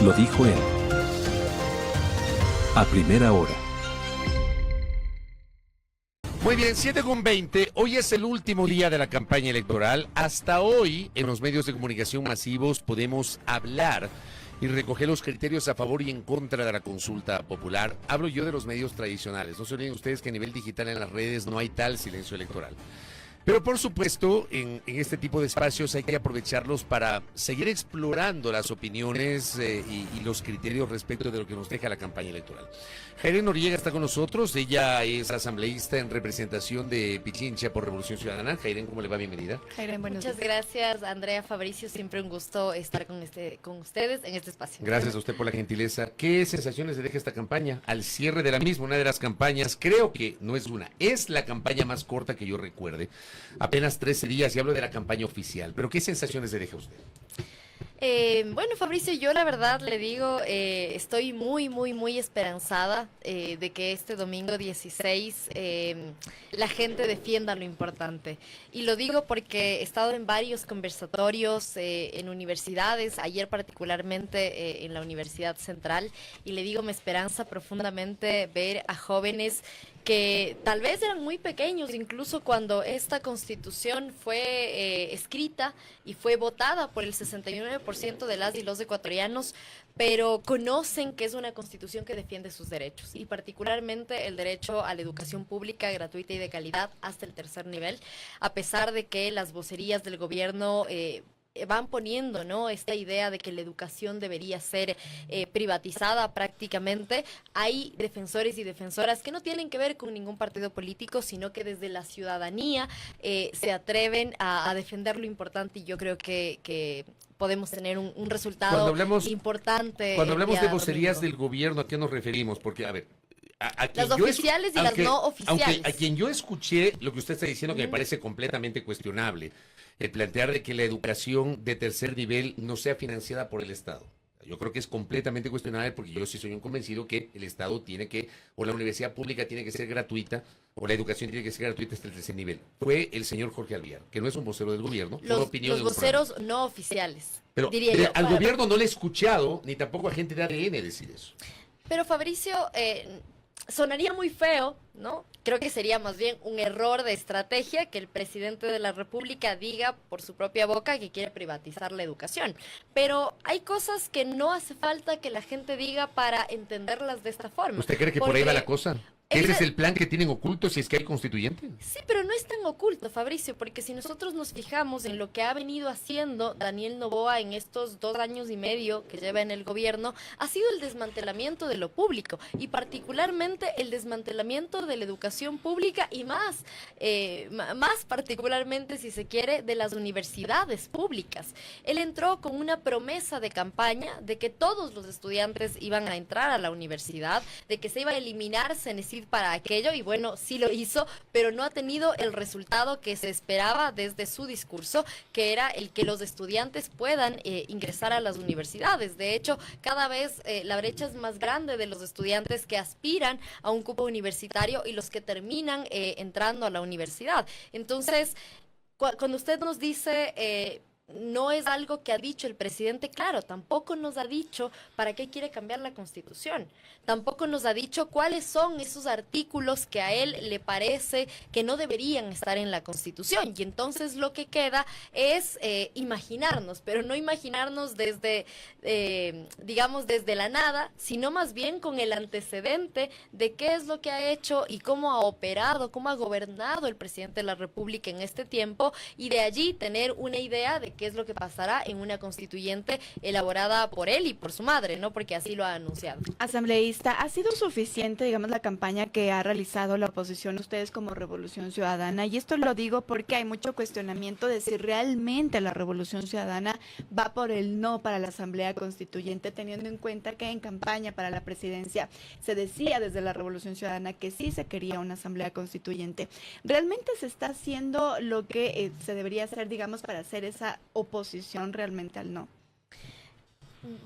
Lo dijo él. A primera hora. Muy bien, 7:20. Hoy es el último día de la campaña electoral. Hasta hoy, en los medios de comunicación masivos, podemos hablar y recoger los criterios a favor y en contra de la consulta popular. Hablo yo de los medios tradicionales. No se olviden ustedes que a nivel digital en las redes no hay tal silencio electoral. Pero por supuesto, en este tipo de espacios hay que aprovecharlos para seguir explorando las opiniones y los criterios respecto de lo que nos deja la campaña electoral. Jairen Noriega está con nosotros, ella es asambleísta en representación de Pichincha por Revolución Ciudadana. Jairen, ¿cómo le va? Bienvenida. Jairen, muchas gracias, Andrea, Fabricio, siempre un gusto estar con ustedes en este espacio. Gracias a usted por la gentileza. ¿Qué sensaciones le deja esta campaña? Al cierre de la misma, una de las campañas, creo que no es una, es la campaña más corta que yo recuerde. Apenas 13 días y hablo de la campaña oficial, pero ¿qué sensaciones le deja a usted? Bueno, Fabricio, yo la verdad le digo, estoy muy esperanzada de que este domingo 16 la gente defienda lo importante. Y lo digo porque he estado en varios conversatorios en universidades, ayer particularmente en la Universidad Central, y le digo, me esperanza profundamente ver a jóvenes que tal vez eran muy pequeños, incluso cuando esta constitución fue escrita y fue votada por el 69% de las y los ecuatorianos, pero conocen que es una constitución que defiende sus derechos, y particularmente el derecho a la educación pública, gratuita y de calidad hasta el tercer nivel, a pesar de que las vocerías del gobierno van poniendo, ¿no?, esta idea de que la educación debería ser privatizada prácticamente. Hay defensores y defensoras que no tienen que ver con ningún partido político, sino que desde la ciudadanía se atreven a defender lo importante, y yo creo que podemos tener un resultado importante. Cuando hablamos de vocerías del gobierno, ¿a qué nos referimos? Porque, a ver, las oficiales y las no oficiales. Aunque a quien yo escuché lo que usted está diciendo, que me parece completamente cuestionable, el plantear de que la educación de tercer nivel no sea financiada por el Estado. Yo creo que es completamente cuestionable, porque yo sí soy un convencido que el Estado tiene que, o la universidad pública tiene que ser gratuita, o la educación tiene que ser gratuita hasta el tercer nivel. Fue el señor Jorge Alviar, que no es un vocero del gobierno. Los voceros no oficiales, pero diría yo. Al gobierno no le he escuchado, ni tampoco a gente de ADN decir eso. Pero Fabricio, sonaría muy feo, ¿no? Creo que sería más bien un error de estrategia que el presidente de la República diga por su propia boca que quiere privatizar la educación. Pero hay cosas que no hace falta que la gente diga para entenderlas de esta forma. ¿Usted cree que por ahí va la cosa? ¿Ese es el plan que tienen oculto si es que hay constituyente? Sí, pero no es tan oculto, Fabricio, porque si nosotros nos fijamos en lo que ha venido haciendo Daniel Noboa en estos 2 años y medio que lleva en el gobierno, ha sido el desmantelamiento de lo público, y particularmente el desmantelamiento de la educación pública, y más particularmente, si se quiere, de las universidades públicas. Él entró con una promesa de campaña de que todos los estudiantes iban a entrar a la universidad, de que se iba a eliminar CENESID para aquello, y bueno, sí lo hizo, pero no ha tenido el resultado que se esperaba desde su discurso, que era el que los estudiantes puedan ingresar a las universidades. De hecho, cada vez la brecha es más grande de los estudiantes que aspiran a un cupo universitario y los que terminan entrando a la universidad. Entonces, cuando usted nos dice no es algo que ha dicho el presidente, claro, tampoco nos ha dicho para qué quiere cambiar la Constitución, tampoco nos ha dicho cuáles son esos artículos que a él le parece que no deberían estar en la Constitución, y entonces lo que queda es imaginarnos, pero no imaginarnos desde, digamos, desde la nada, sino más bien con el antecedente de qué es lo que ha hecho y cómo ha operado, cómo ha gobernado el presidente de la República en este tiempo, y de allí tener una idea de qué es lo que pasará en una constituyente elaborada por él y por su madre, ¿no? Porque así lo ha anunciado. Asambleísta, ¿ha sido suficiente, digamos, la campaña que ha realizado la oposición, ustedes como Revolución Ciudadana? Y esto lo digo porque hay mucho cuestionamiento de si realmente la Revolución Ciudadana va por el no para la Asamblea Constituyente, teniendo en cuenta que en campaña para la presidencia se decía desde la Revolución Ciudadana que sí se quería una Asamblea Constituyente. ¿Realmente se está haciendo lo que se debería hacer, digamos, para hacer esa oposición realmente al no?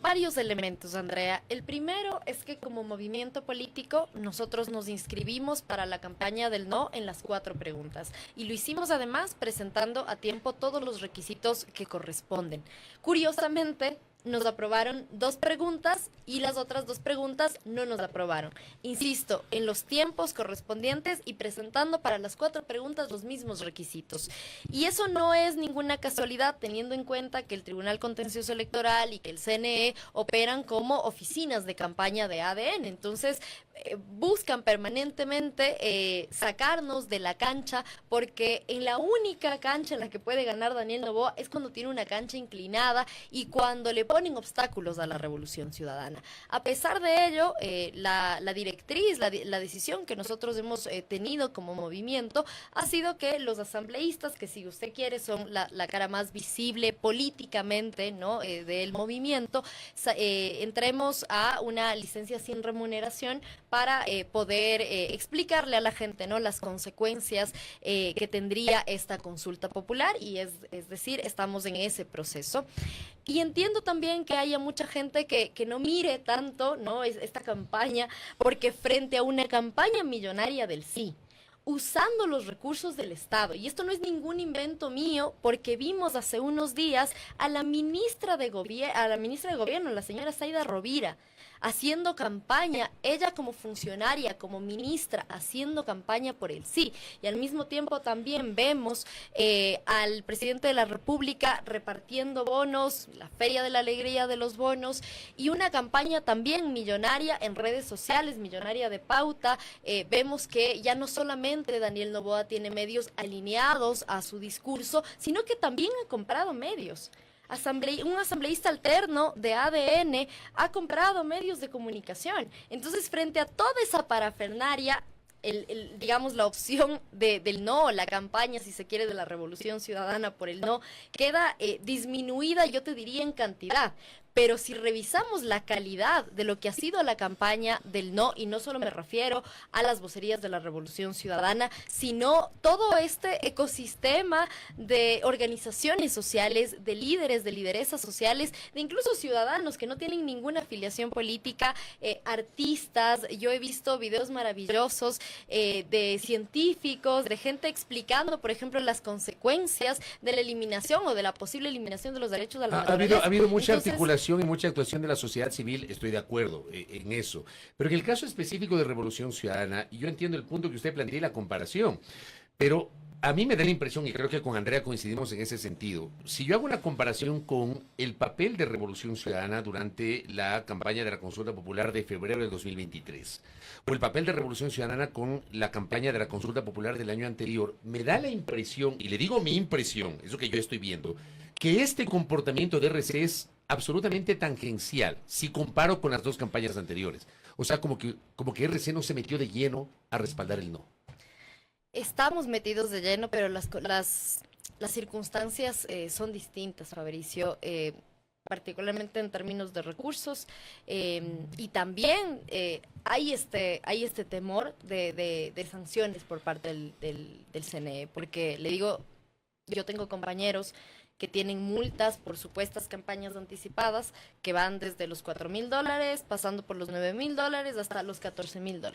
Varios elementos, Andrea. El primero es que como movimiento político nosotros nos inscribimos para la campaña del no en las 4 preguntas, y lo hicimos además presentando a tiempo todos los requisitos que corresponden. Curiosamente, nos aprobaron 2 preguntas y las otras 2 preguntas no nos aprobaron. Insisto, en los tiempos correspondientes y presentando para las 4 preguntas los mismos requisitos. Y eso no es ninguna casualidad, teniendo en cuenta que el Tribunal Contencioso Electoral y que el CNE operan como oficinas de campaña de ADN. Entonces, buscan permanentemente sacarnos de la cancha, porque en la única cancha en la que puede ganar Daniel Noboa es cuando tiene una cancha inclinada y cuando le ponen obstáculos a la revolución ciudadana. A pesar de ello, la directriz, la decisión que nosotros hemos tenido como movimiento ha sido que los asambleístas, que si usted quiere son la cara más visible políticamente, ¿no?, del movimiento, entremos a una licencia sin remuneración para poder explicarle a la gente, ¿no?, las consecuencias que tendría esta consulta popular, y es decir, estamos en ese proceso. Y entiendo también que haya mucha gente que no mire tanto, ¿no?, esta campaña, porque frente a una campaña millonaria del sí, usando los recursos del Estado, y esto no es ningún invento mío, porque vimos hace unos días a la ministra de Gobierno, la señora Zaida Rovira, haciendo campaña, ella como funcionaria, como ministra, haciendo campaña por el sí. Y al mismo tiempo también vemos al presidente de la República repartiendo bonos, la Feria de la Alegría de los bonos, y una campaña también millonaria en redes sociales, millonaria de pauta. Vemos que ya no solamente Daniel Noboa tiene medios alineados a su discurso, sino que también ha comprado medios. Un asambleísta alterno de ADN ha comprado medios de comunicación. Entonces, frente a toda esa parafernaria, digamos, la opción del no, la campaña, si se quiere, de la revolución ciudadana por el no, queda disminuida, yo te diría, en cantidad. Pero si revisamos la calidad de lo que ha sido la campaña del no, y no solo me refiero a las vocerías de la Revolución Ciudadana, sino todo este ecosistema de organizaciones sociales, de líderes, de lideresas sociales, de incluso ciudadanos que no tienen ninguna afiliación política, artistas. Yo he visto videos maravillosos de científicos, de gente explicando, por ejemplo, las consecuencias de la eliminación o de la posible eliminación de los derechos a la naturaleza. Ha habido mucha articulación y mucha actuación de la sociedad civil, estoy de acuerdo en eso. Pero en el caso específico de Revolución Ciudadana, y yo entiendo el punto que usted plantea y la comparación, pero a mí me da la impresión, y creo que con Andrea coincidimos en ese sentido, si yo hago una comparación con el papel de Revolución Ciudadana durante la campaña de la consulta popular de febrero del 2023, o el papel de Revolución Ciudadana con la campaña de la consulta popular del año anterior, me da la impresión, y le digo mi impresión, eso que yo estoy viendo, que este comportamiento de RC es absolutamente tangencial si comparo con las 2 campañas anteriores. O sea, como que RC no se metió de lleno a respaldar el no. Estamos metidos de lleno, pero las circunstancias son distintas, Fabricio, particularmente en términos de recursos, y también hay este temor de sanciones por parte del CNE, porque le digo, yo tengo compañeros que tienen multas por supuestas campañas anticipadas que van desde los $4,000, pasando por los $9,000 hasta los $14,000.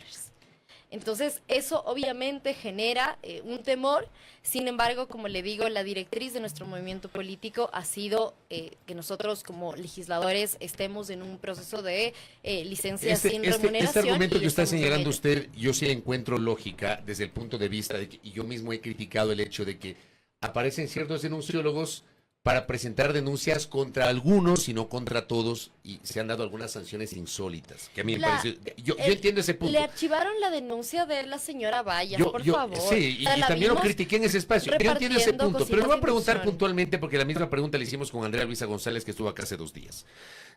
Entonces, eso obviamente genera un temor. Sin embargo, como le digo, la directriz de nuestro movimiento político ha sido que nosotros como legisladores estemos en un proceso de licencia sin remuneración. Este argumento que está señalando usted, yo sí encuentro lógica desde el punto de vista de que, y yo mismo he criticado el hecho de que aparecen ciertos denunciólogos para presentar denuncias contra algunos y no contra todos, y se han dado algunas sanciones insólitas, que a mí me parece, yo entiendo ese punto. Le archivaron la denuncia de la señora Vallas, por favor. Sí, y también lo critiqué en ese espacio. Yo entiendo ese punto, pero le voy a preguntar puntualmente, porque la misma pregunta le hicimos con Andrea Luisa González, que estuvo acá hace 2 días.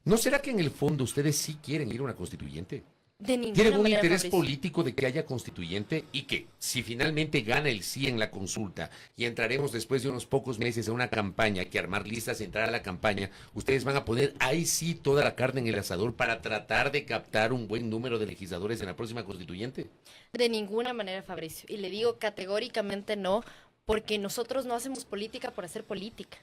¿No será que en el fondo ustedes sí quieren ir a una constituyente? ¿Tienen un interés político de que haya constituyente y que si finalmente gana el sí en la consulta y entraremos después de unos pocos meses a una campaña, que armar listas, entrar a la campaña, ustedes van a poner ahí sí toda la carne en el asador para tratar de captar un buen número de legisladores en la próxima constituyente? De ninguna manera, Fabricio, y le digo categóricamente no, porque nosotros no hacemos política por hacer política.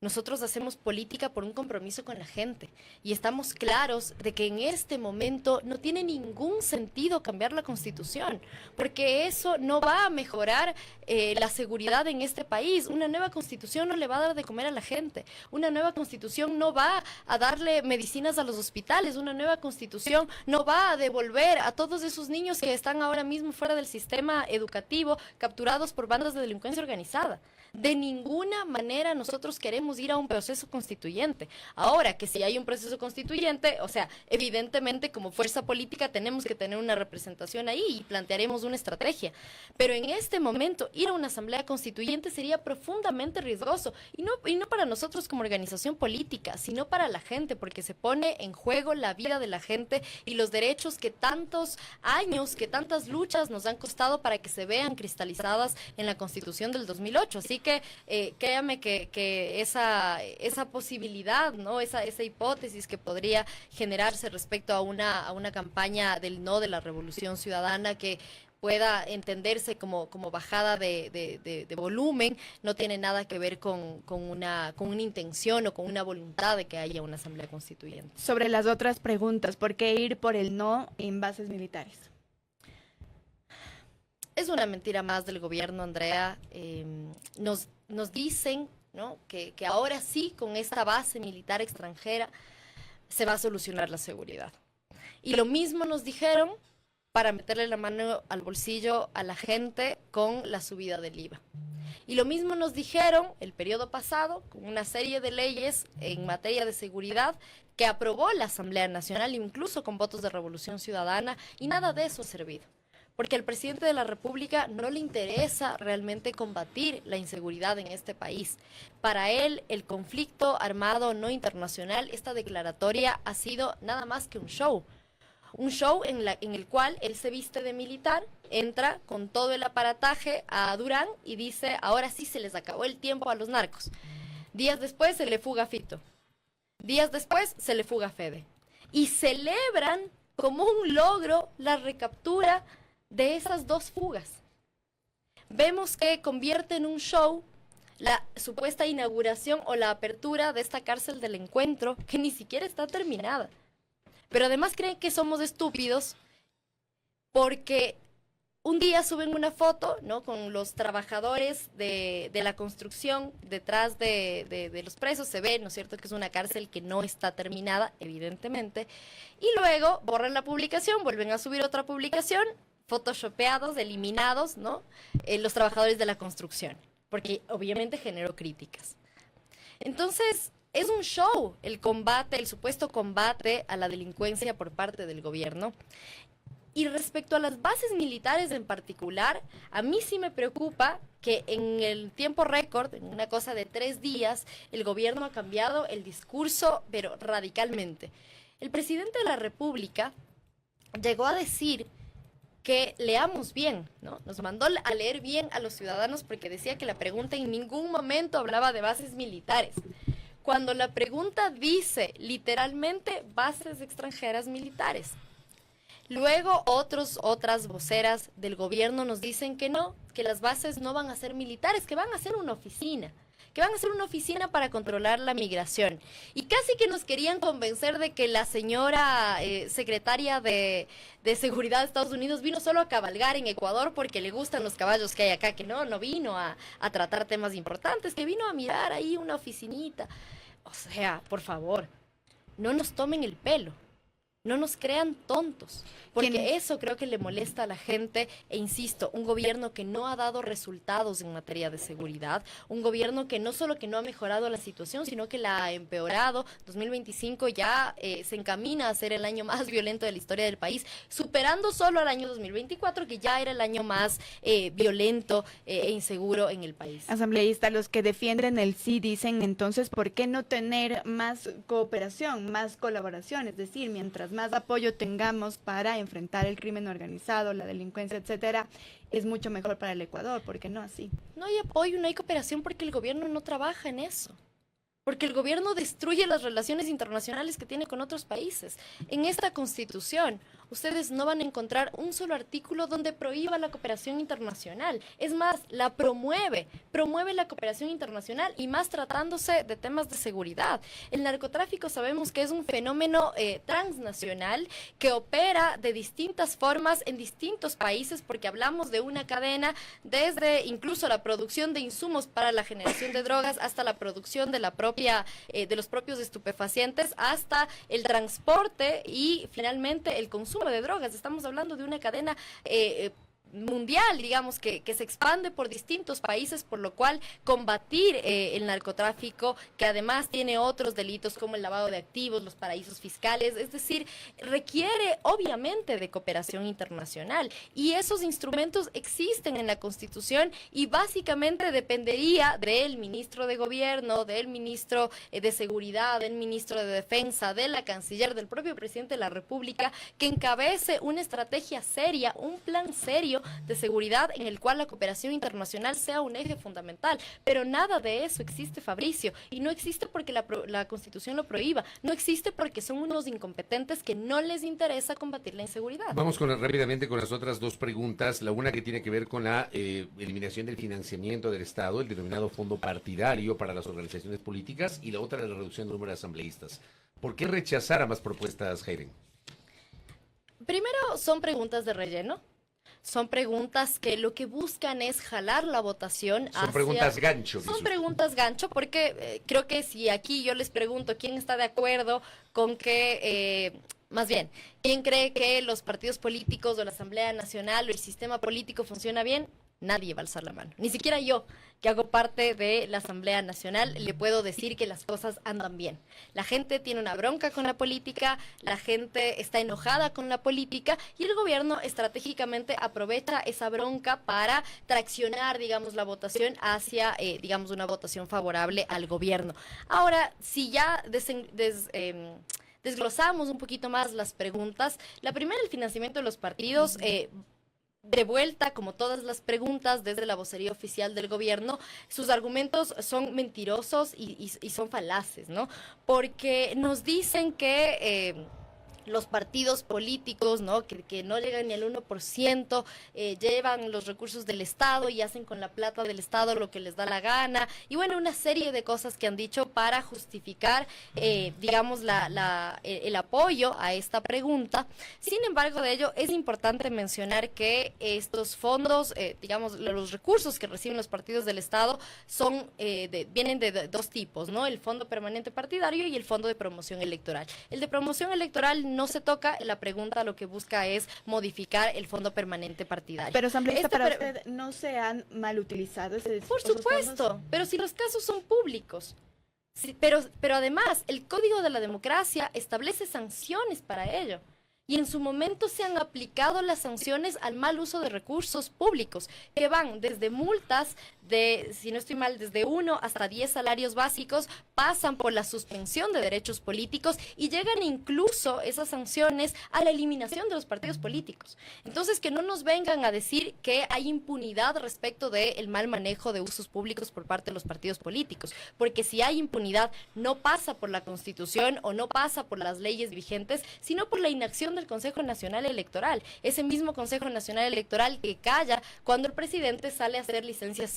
Nosotros hacemos política por un compromiso con la gente y estamos claros de que en este momento no tiene ningún sentido cambiar la Constitución, porque eso no va a mejorar la seguridad en este país. Una nueva Constitución no le va a dar de comer a la gente. Una nueva Constitución no va a darle medicinas a los hospitales. Una nueva Constitución no va a devolver a todos esos niños que están ahora mismo fuera del sistema educativo, capturados por bandas de delincuencia organizada. De ninguna manera nosotros queremos ir a un proceso constituyente. Ahora, que si hay un proceso constituyente, o sea, evidentemente como fuerza política tenemos que tener una representación ahí y plantearemos una estrategia. Pero en este momento, ir a una asamblea constituyente sería profundamente riesgoso. Y no para nosotros como organización política, sino para la gente, porque se pone en juego la vida de la gente y los derechos que tantos años, que tantas luchas nos han costado para que se vean cristalizadas en la Constitución del 2008. Así que créame que esa posibilidad, ¿no? esa hipótesis que podría generarse respecto a una campaña del no de la Revolución Ciudadana que pueda entenderse como bajada de volumen, no tiene nada que ver con una intención o con una voluntad de que haya una asamblea constituyente. Sobre las otras preguntas, ¿por qué ir por el no en bases militares? Es una mentira más del gobierno, Andrea. Nos dicen, ¿no?, que ahora sí, con esta base militar extranjera, se va a solucionar la seguridad. Y lo mismo nos dijeron para meterle la mano al bolsillo a la gente con la subida del IVA. Y lo mismo nos dijeron el periodo pasado con una serie de leyes en materia de seguridad que aprobó la Asamblea Nacional, incluso con votos de Revolución Ciudadana, y nada de eso ha servido. Porque al presidente de la República no le interesa realmente combatir la inseguridad en este país. Para él, el conflicto armado no internacional, esta declaratoria ha sido nada más que un show. Un show en el cual él se viste de militar, entra con todo el aparataje a Durán y dice, ahora sí se les acabó el tiempo a los narcos. Días después se le fuga Fito. Días después se le fuga Fede. Y celebran como un logro la recaptura de esas dos fugas. Vemos que convierte en un show la supuesta inauguración o la apertura de esta cárcel del Encuentro, que ni siquiera está terminada. Pero además creen que somos estúpidos porque un día suben una foto, ¿no?, con los trabajadores de la construcción detrás de los presos. Se ve, ¿no es cierto?, que es una cárcel que no está terminada, evidentemente. Y luego borran la publicación, vuelven a subir otra publicación, photoshopeados, eliminados, ¿no?, los trabajadores de la construcción, porque obviamente generó críticas. Entonces, es un show el combate, el supuesto combate a la delincuencia por parte del gobierno. Y respecto a las bases militares en particular, a mí sí me preocupa que en el tiempo récord, en una cosa de 3 días, el gobierno ha cambiado el discurso, pero radicalmente. El presidente de la República llegó a decir que leamos bien, ¿no? Nos mandó a leer bien a los ciudadanos porque decía que la pregunta en ningún momento hablaba de bases militares. Cuando la pregunta dice literalmente bases extranjeras militares. Luego otras voceras del gobierno nos dicen que no, que las bases no van a ser militares, que van a ser una oficina. Que van a ser una oficina para controlar la migración. Y casi que nos querían convencer de que la señora secretaria de Seguridad de Estados Unidos vino solo a cabalgar en Ecuador porque le gustan los caballos que hay acá, que no vino a tratar temas importantes, que vino a mirar ahí una oficinita. O sea, por favor, no nos tomen el pelo. No nos crean tontos, porque eso creo que le molesta a la gente. E insisto, un gobierno que no ha dado resultados en materia de seguridad, un gobierno que no solo que no ha mejorado la situación, sino que la ha empeorado. 2025 ya se encamina a ser el año más violento de la historia del país, superando solo al año 2024, que ya era el año más violento e inseguro en el país. Asambleísta, los que defienden el sí dicen entonces, ¿por qué no tener más cooperación, más colaboración? Es decir, mientras más apoyo tengamos para enfrentar el crimen organizado, la delincuencia, etcétera, es mucho mejor para el Ecuador. ¿Por qué no así? No hay apoyo, no hay cooperación porque el gobierno no trabaja en eso. Porque el gobierno destruye las relaciones internacionales que tiene con otros países. En esta Constitución, ustedes no van a encontrar un solo artículo donde prohíba la cooperación internacional. Es más, la promueve la cooperación internacional, y más tratándose de temas de seguridad. El narcotráfico sabemos que es un fenómeno transnacional que opera de distintas formas en distintos países, porque hablamos de una cadena desde incluso la producción de insumos para la generación de drogas hasta la producción de de los propios estupefacientes, hasta el transporte y finalmente el consumo de drogas. Estamos hablando de una cadena mundial, digamos, que se expande por distintos países, por lo cual combatir el narcotráfico, que además tiene otros delitos como el lavado de activos, los paraísos fiscales, es decir, requiere obviamente de cooperación internacional, y esos instrumentos existen en la Constitución, y básicamente dependería del ministro de Gobierno, del ministro de Seguridad, del ministro de Defensa, de la Canciller, del propio presidente de la República, que encabece una estrategia seria, un plan serio de seguridad en el cual la cooperación internacional sea un eje fundamental. Pero nada de eso existe, Fabricio, y no existe porque la Constitución lo prohíba, no existe porque son unos incompetentes que no les interesa combatir la inseguridad. Vamos rápidamente con las otras dos preguntas. La una que tiene que ver con la eliminación del financiamiento del Estado, el denominado fondo partidario para las organizaciones políticas, y la otra la reducción del número de asambleístas. ¿Por qué rechazar ambas propuestas, Heiren? Primero, son preguntas de relleno. Son preguntas que lo que buscan es jalar la votación hacia... Son preguntas gancho. Son preguntas gancho porque creo que si aquí yo les pregunto quién está de acuerdo con que... más bien, ¿quién cree que los partidos políticos o la Asamblea Nacional o el sistema político funciona bien? Nadie va a alzar la mano. Ni siquiera yo, que hago parte de la Asamblea Nacional, le puedo decir que las cosas andan bien. La gente tiene una bronca con la política, la gente está enojada con la política, y el gobierno estratégicamente aprovecha esa bronca para traccionar, digamos, la votación hacia, digamos, una votación favorable al gobierno. Ahora, si ya desglosamos un poquito más las preguntas, la primera, el financiamiento de los partidos, de vuelta, como todas las preguntas, desde la vocería oficial del gobierno, sus argumentos son mentirosos y son falaces, ¿no? Porque nos dicen que... los partidos políticos, ¿no? Que no llegan ni al 1%, llevan los recursos del Estado y hacen con la plata del Estado lo que les da la gana, y bueno, una serie de cosas que han dicho para justificar, digamos, el apoyo a esta pregunta. Sin embargo, de ello es importante mencionar que estos fondos, digamos, los recursos que reciben los partidos del Estado vienen de dos tipos, ¿no? El Fondo Permanente Partidario y el Fondo de Promoción Electoral. El de Promoción Electoral no se toca, la pregunta lo que busca es modificar el Fondo Permanente Partidario. Pero, asambleísta, para usted, ¿no se han mal utilizado ese? Por supuesto, pero si los casos son públicos. Sí, pero además, el Código de la Democracia establece sanciones para ello. Y en su momento se han aplicado las sanciones al mal uso de recursos públicos, que van desde multas de, si no estoy mal, desde 1 hasta 10 salarios básicos, pasan por la suspensión de derechos políticos y llegan incluso esas sanciones a la eliminación de los partidos políticos. Entonces, que no nos vengan a decir que hay impunidad respecto del mal manejo de usos públicos por parte de los partidos políticos, porque si hay impunidad no pasa por la Constitución o no pasa por las leyes vigentes, sino por la inacción del Consejo Nacional Electoral, ese mismo Consejo Nacional Electoral que calla cuando el presidente sale a hacer licencia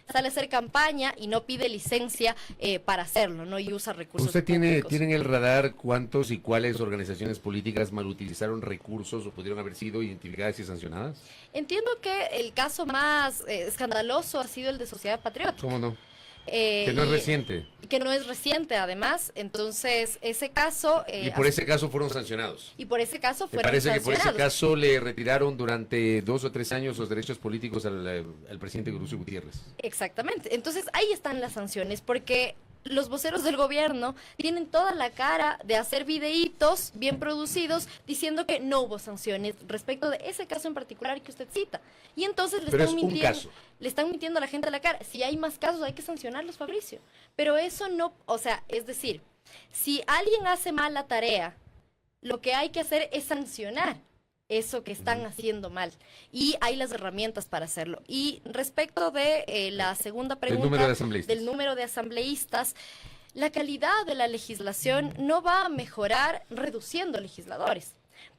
sale a hacer campaña y no pide licencia para hacerlo, ¿no? Y usa recursos ¿Usted públicos. tiene en el radar cuántos y cuáles organizaciones políticas malutilizaron recursos o pudieron haber sido identificadas y sancionadas? Entiendo que el caso más escandaloso ha sido el de Sociedad Patriota. ¿Cómo no? Que no es reciente. Que no es reciente, además. Entonces, ese caso... y por ese caso fueron sancionados. Y por ese caso fueron sancionados. Me parece sancionados. que por ese caso le retiraron durante 2 o 3 años los derechos políticos al presidente Lucio Gutiérrez. Exactamente. Entonces, ahí están las sanciones, porque los voceros del gobierno tienen toda la cara de hacer videitos bien producidos diciendo que no hubo sanciones respecto de ese caso en particular que usted cita. Y entonces le están mintiendo a la gente a la cara. Si hay más casos hay que sancionarlos, Fabricio. Pero eso no, o sea, es decir, si alguien hace mal la tarea, lo que hay que hacer es sancionar eso que están haciendo mal. Y hay las herramientas para hacerlo. Y respecto de la segunda pregunta, del número de asambleístas, La calidad de la legislación no va a mejorar reduciendo legisladores.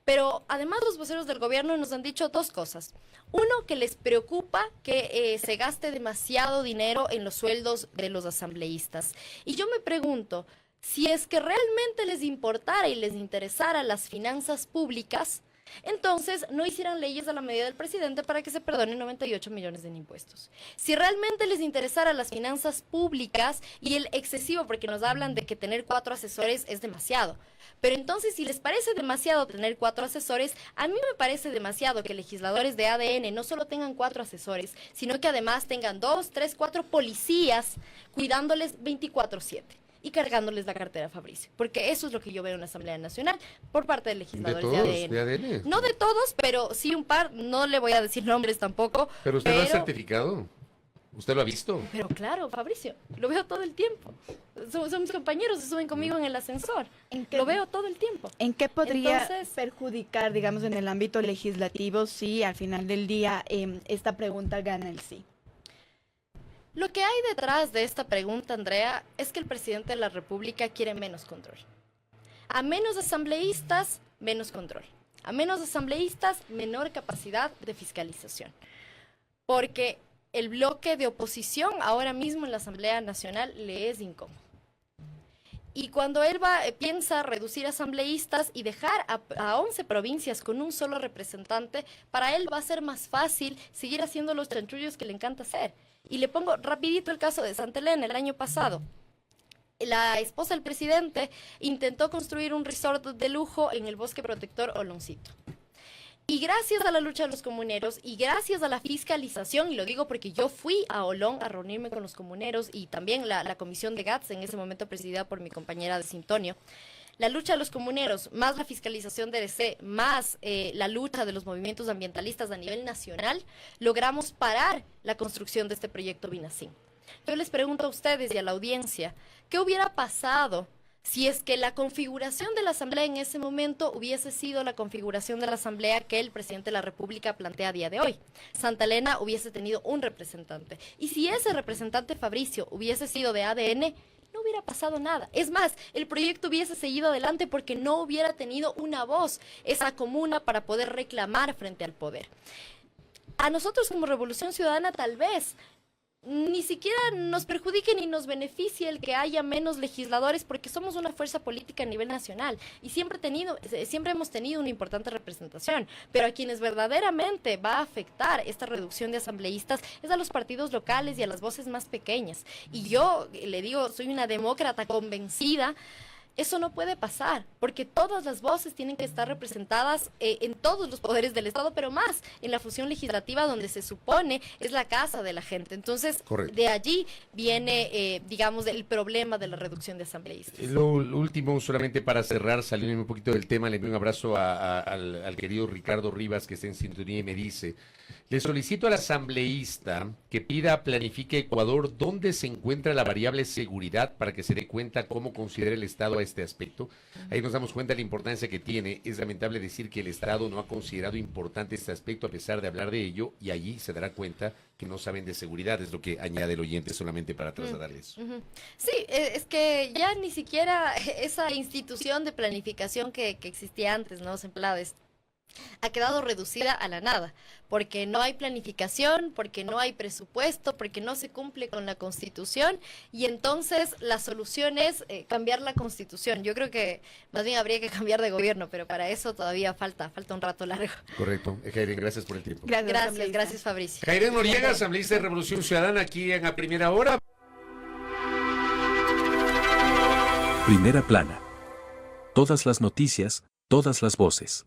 Pero además los voceros del gobierno nos han dicho dos cosas. Uno, que les preocupa que se gaste demasiado dinero en los sueldos de los asambleístas. Y yo me pregunto, si es que realmente les importara y les interesara las finanzas públicas, entonces no hicieran leyes a la medida del presidente para que se perdonen 98 millones en impuestos. Si realmente les interesara las finanzas públicas y el excesivo, porque nos hablan de que tener 4 asesores es demasiado. Pero entonces, si les parece demasiado tener 4 asesores, a mí me parece demasiado que legisladores de ADN no solo tengan 4 asesores, sino que además tengan 2, 3, 4 policías cuidándoles 24/7. Y cargándoles la cartera a Fabricio. Porque eso es lo que yo veo en la Asamblea Nacional por parte de legisladores de ADN. No de todos, pero sí un par. No le voy a decir nombres tampoco. Pero usted lo ha certificado. ¿Usted lo ha visto? Pero claro, Fabricio, lo veo todo el tiempo. Son mis compañeros, se suben conmigo en el ascensor. Lo veo todo el tiempo. ¿En qué podría perjudicar, digamos, en el ámbito legislativo si al final del día esta pregunta gana el sí? Lo que hay detrás de esta pregunta, Andrea, es que el presidente de la República quiere menos control. A menos asambleístas, menos control. A menos asambleístas, menor capacidad de fiscalización. Porque el bloque de oposición ahora mismo en la Asamblea Nacional le es incómodo. Y cuando él piensa reducir asambleístas y dejar a 11 provincias con un solo representante, para él va a ser más fácil seguir haciendo los chanchullos que le encanta hacer. Y le pongo rapidito el caso de Santa Elena. El año pasado, la esposa del presidente intentó construir un resort de lujo en el bosque protector Oloncito. Y gracias a la lucha de los comuneros y gracias a la fiscalización, y lo digo porque yo fui a Olón a reunirme con los comuneros y también la comisión de GATS, en ese momento presidida por mi compañera de Sintonio, la lucha de los comuneros, más la fiscalización de DC, más la lucha de los movimientos ambientalistas a nivel nacional, logramos parar la construcción de este proyecto Binacín. Yo les pregunto a ustedes y a la audiencia, ¿qué hubiera pasado si es que la configuración de la Asamblea en ese momento hubiese sido la configuración de la Asamblea que el presidente de la República plantea a día de hoy? Santa Elena hubiese tenido un representante. Y si ese representante, Fabricio, hubiese sido de ADN, no hubiera pasado nada. Es más, el proyecto hubiese seguido adelante porque no hubiera tenido una voz esa comuna para poder reclamar frente al poder. A nosotros como Revolución Ciudadana tal vez ni siquiera nos perjudique ni nos beneficie el que haya menos legisladores porque somos una fuerza política a nivel nacional y siempre hemos tenido una importante representación, pero a quienes verdaderamente va a afectar esta reducción de asambleístas es a los partidos locales y a las voces más pequeñas. Y yo le digo, soy una demócrata convencida. Eso no puede pasar, porque todas las voces tienen que estar representadas en todos los poderes del Estado, pero más en la función legislativa donde se supone es la casa de la gente. Entonces, correcto, de allí viene, digamos, el problema de la reducción de asambleístas. Lo último, solamente para cerrar, saliendo un poquito del tema, le envío un abrazo al querido Ricardo Rivas, que está en sintonía y me dice: le solicito al asambleísta que planifique Ecuador dónde se encuentra la variable seguridad para que se dé cuenta cómo considera el Estado a este aspecto. Ahí nos damos cuenta de la importancia que tiene. Es lamentable decir que el Estado no ha considerado importante este aspecto a pesar de hablar de ello, y allí se dará cuenta que no saben de seguridad, es lo que añade el oyente solamente para trasladarles. Sí, es que ya ni siquiera esa institución de planificación que existía antes, ¿no? Semplades, ha quedado reducida a la nada, porque no hay planificación, porque no hay presupuesto, porque no se cumple con la Constitución, y entonces la solución es cambiar la Constitución. Yo creo que más bien habría que cambiar de gobierno, pero para eso todavía falta un rato largo. Correcto. Jairen, gracias por el tiempo. Gracias Fabricio. Jairen Noriega, asambleísta de Revolución Ciudadana, aquí en A Primera Hora. Primera plana. Todas las noticias, todas las voces.